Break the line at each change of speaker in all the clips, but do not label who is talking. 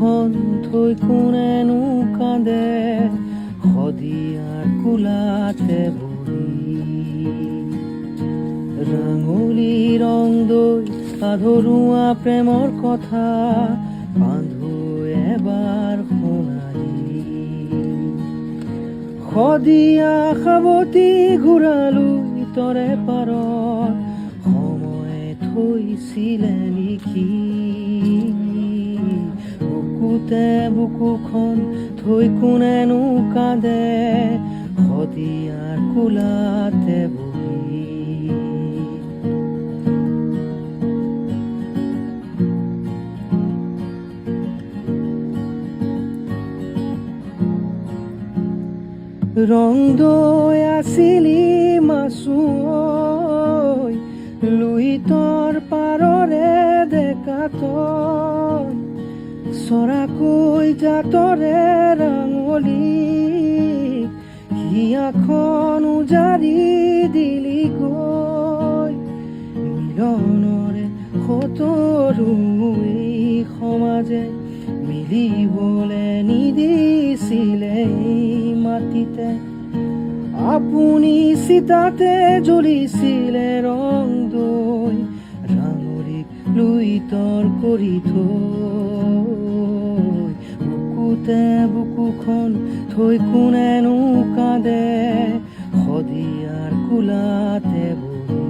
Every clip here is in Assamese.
বুকুখন থৈ কোনেনো কান্দে শদিয়াৰ কোলাতে বহি ৰাঙলী ৰং দৈ আধৰুৱা প্ৰেমৰ কথা বান্ধো এবাৰ সোণালী শদিয়া সাৱতি ঘূৰালৈ তৰে পাৰত সময় থৈছিলে লিখি বুকুতে বুকুখন থৈ কোনেনো কান্দে শদিয়াৰ কোলাতে বহি ৰং দৈ আছিলি মাছুৱৈ লুইতৰ পাৰৰে ডেকা তই চৰাকৈ জাতৰে ৰাঙলী হিয়াখন উজাৰি দিলি গৈ মিলনৰে সতৰু এই সমাজে মিলিবলে নিদিছিলে মাটিতে আপুনি চিতাতে জ্বলিছিলে ৰং দৈ ৰাঙলীক লুইতৰ কৰি থৈ বুকুতে বুকুখন থৈ কোনেনো কান্দে শদিয়াৰ কোলাতে বহি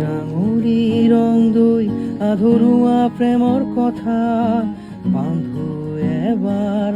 ৰাঙলী ৰং দৈ আধৰুৱা প্ৰেমৰ কথা বান্ধো এবাৰ